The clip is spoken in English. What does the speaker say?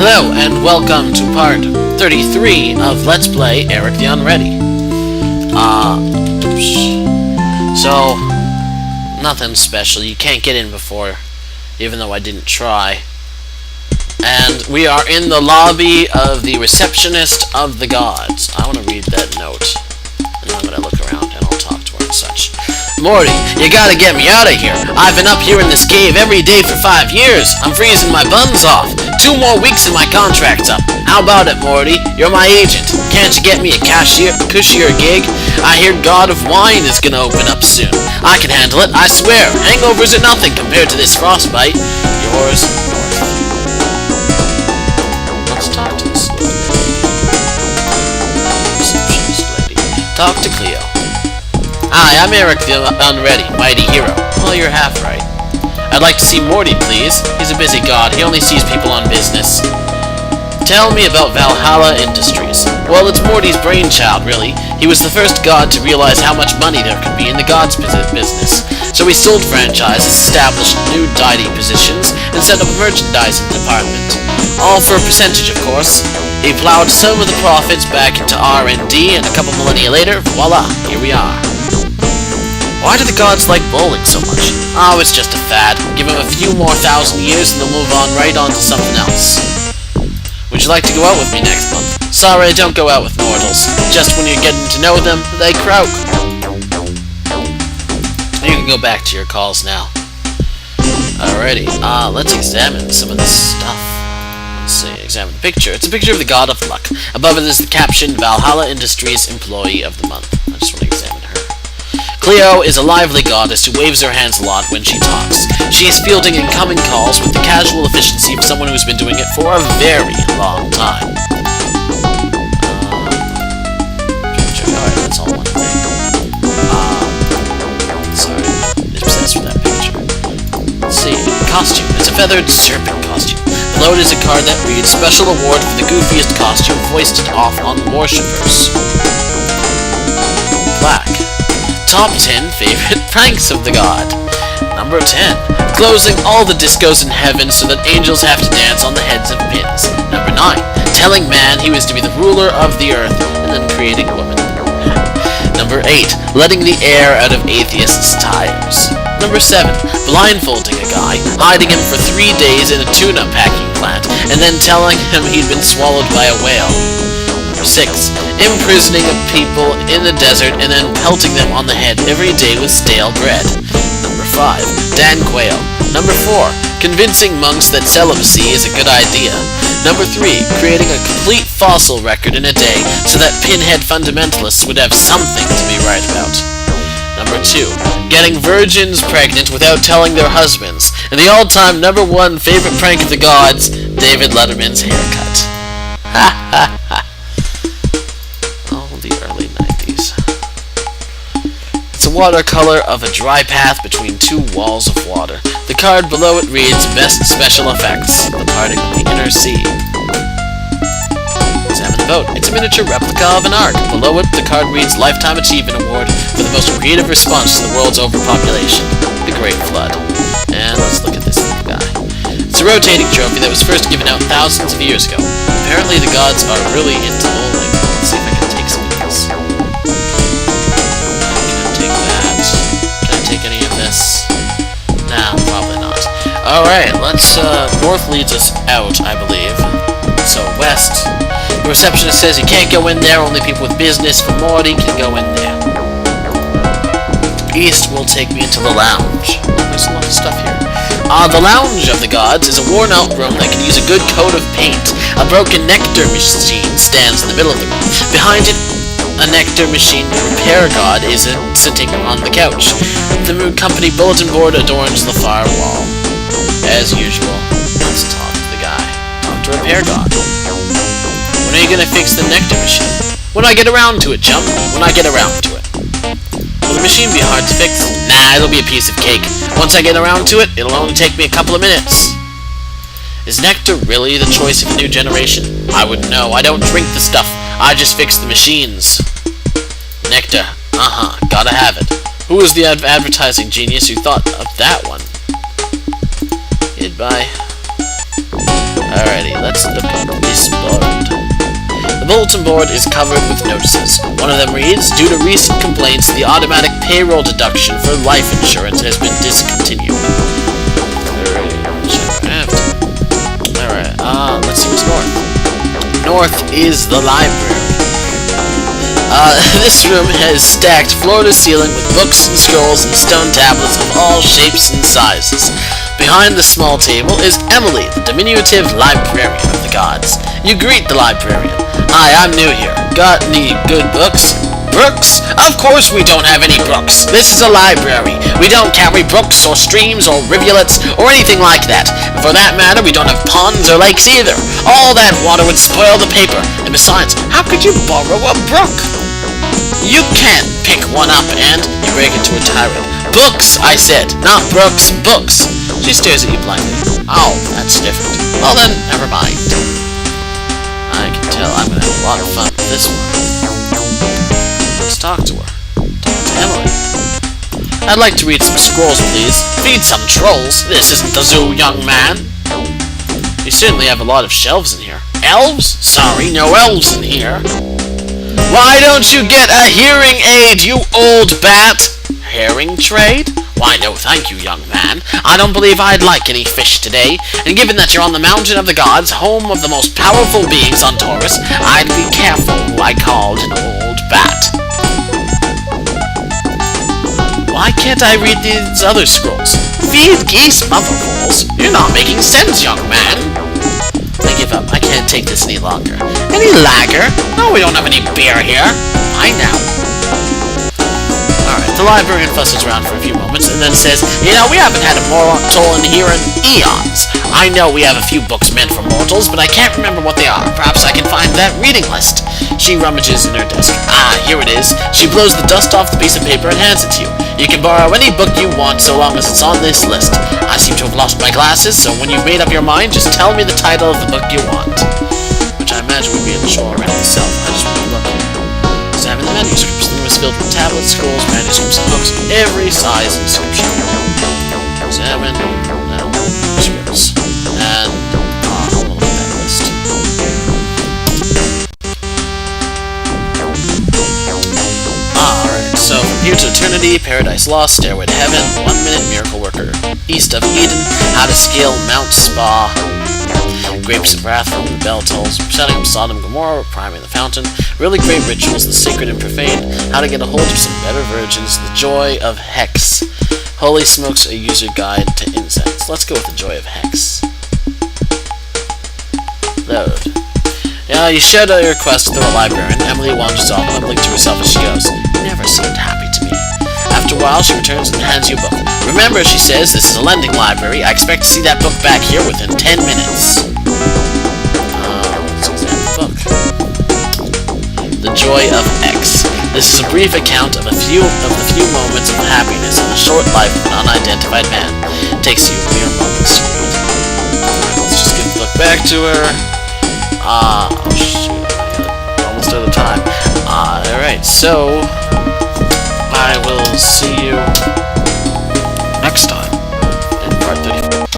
Hello, and welcome to part 33 of Let's Play Eric the Unready. So, nothing special. You can't get in before, even though I didn't try. And we are in the lobby of the receptionist of the gods. I want to read that note. And then I'm going to look around and I'll talk to her and such. Morty, you gotta get me out of here. I've been up here in this cave every day for 5 years. I'm freezing my buns off. 2 more weeks and my contract's up. How about it, Morty? You're my agent. Can't you get me a cushier gig? I hear God of Wine is gonna open up soon. I can handle it, I swear. Hangovers are nothing compared to this frostbite. Yours, North. Let's talk to this receptionist lady. Talk to Cleo. Hi, I'm Eric the Unready, mighty hero. Well, you're half right. I'd like to see Morty, please. He's a busy god. He only sees people on business. Tell me about Valhalla Industries. Well, it's Morty's brainchild, really. He was the first god to realize how much money there could be in the god's business. So he sold franchises, established new deity positions, and set up a merchandising department. All for a percentage, of course. He plowed some of the profits back into R&D, and a couple millennia later, voila, here we are. Why do the gods like bowling so much? Oh, it's just a fad. Give them a few more 1,000 years and they'll move on right on to something else. Would you like to go out with me next month? Sorry, I don't go out with mortals. Just when you're getting to know them, they croak. You can go back to your calls now. Alrighty, let's examine some of this stuff. Let's see, examine the picture. It's a picture of the god of luck. Above it is the caption, Valhalla Industries Employee of the Month. I just want to examine her. Cleo is a lively goddess who waves her hands a lot when she talks. She is fielding incoming calls with the casual efficiency of someone who's been doing it for a very long time. Alright, that's all one thing. Sorry, I'm obsessed with that picture. Let's see, costume. It's a feathered serpent costume. Below it is a card that reads, Special Award for the goofiest costume foisted off on worshippers. Black. Top 10 favorite pranks of the god. Number 10. Closing all the discos in heaven so that angels have to dance on the heads of pins. Number 9. Telling man he was to be the ruler of the earth and then creating woman. Number 8. Letting the air out of atheists' tires. Number 7. Blindfolding a guy, hiding him for 3 days in a tuna packing plant, and then telling him he'd been swallowed by a whale. 6. Imprisoning people in the desert and then pelting them on the head every day with stale bread. Number 5. Dan Quayle. Number 4. Convincing monks that celibacy is a good idea. Number 3. Creating a complete fossil record in a day so that pinhead fundamentalists would have something to be right about. Number 2. Getting virgins pregnant without telling their husbands. And the all-time number 1 favorite prank of the gods, David Letterman's haircut. Ha ha ha. Watercolor of a dry path between 2 walls of water. The card below it reads, Best Special Effects, the parting of the inner sea. Examine the boat. It's a miniature replica of an ark. Below it, the card reads, Lifetime Achievement Award for the most creative response to the world's overpopulation, the Great Flood. And let's look at this little guy. It's a rotating trophy that was first given out thousands of years ago. Apparently the gods are really into bowling. Let's see if I can take some of this. Nah, probably not. Alright, let's, north leads us out, I believe. So, west. The receptionist says you can't go in there, only people with business for Morty can go in there. East will take me into the lounge. There's a lot of stuff here. The lounge of the gods is a worn-out room that could use a good coat of paint. A broken nectar machine stands in the middle of the room. Behind it, a nectar machine repair god is sitting on the couch. The company bulletin board adorns the far wall. As usual, let's talk to the guy. Talk to repair god. When are you gonna fix the nectar machine? When I get around to it, chum. When I get around to it. Will the machine be hard to fix? Nah, it'll be a piece of cake. Once I get around to it, it'll only take me a couple of minutes. Is nectar really the choice of a new generation? I wouldn't know. I don't drink the stuff. I just fix the machines. Nectar. Gotta have it. Who was the advertising genius who thought of that one? Goodbye. Alrighty, let's glance at the board. The bulletin board is covered with notices. One of them reads, due to recent complaints, the automatic payroll deduction for life insurance has been discontinued. Alright, let's see what's north. North is the library. This room has stacked floor to ceiling with books and scrolls and stone tablets of all shapes and sizes. Behind the small table is Emily, the diminutive librarian of the gods. You greet the librarian. Hi, I'm new here. Got any good books? Brooks? Of course we don't have any brooks. This is a library. We don't carry brooks or streams or rivulets or anything like that. And for that matter, we don't have ponds or lakes either. All that water would spoil the paper. And besides, how could you borrow a brook? You can't pick one up and you break into a tirade. Books, I said, not brooks, books. She stares at you blankly. Oh, that's different. Well then, never mind. I can tell I'm gonna have a lot of fun with this one. Let's talk to her. Talk to Emily. I'd like to read some scrolls, please. Feed some trolls. This isn't the zoo, young man. You certainly have a lot of shelves in here. Elves? Sorry, no elves in here. Why don't you get a hearing aid, you old bat? Herring trade? Why, no thank you, young man. I don't believe I'd like any fish today, and given that you're on the mountain of the gods, home of the most powerful beings on Taurus, I'd be careful who I called an old bat. Why can't I read these other scrolls? Feed geese, mother rolls. You're not making sense, young man. I give up. I can't take this any longer. Any lager? No, we don't have any beer here. I know. Alright, the librarian fusses around for a few moments and then says, you know, we haven't had a mortal in here in eons. I know we have a few books meant for mortals, but I can't remember what they are. Perhaps I can find that reading list. She rummages in her desk. Ah, here it is. She blows the dust off the piece of paper and hands it to you. You can borrow any book you want so long as it's on this list. I seem to have lost my glasses, so when you've made up your mind, just tell me the title of the book you want. Which I imagine would be in the show around itself. I just want to look. Examine the manuscripts. The room is filled with tablets, scrolls, manuscripts, and books of every size and description. Examine manuscripts. And I'll look at that list. Alright, so from here to eternity, Paradise Lost, Stairway to Heaven, 1 Minute, Miracle Worker, East of Eden, How to Scale Mount Spa, Grapes of Wrath from the Bell Tolls, Setting up Sodom and Gomorrah, Priming the Fountain, Really Great Rituals, The Sacred and Profane, How to Get a Hold of Some Better Virgins, The Joy of Hex, Holy Smokes, A User Guide to Incense. Let's go with The Joy of Hex. Load. Yeah, you shared a request with the librarian. Emily wanders off, mumbling to herself as she goes, "You never seemed happy to me." After a while, she returns and hands you a book. "Remember," she says, "this is a lending library. I expect to see that book back here within 10 minutes. Let's examine the book. The Joy of X. This is a brief account of the few moments of happiness in the short life of an unidentified man. It takes you mere moments to read. Let's just give the book back to her. Oh shoot, almost out of time. Alright, so I will see you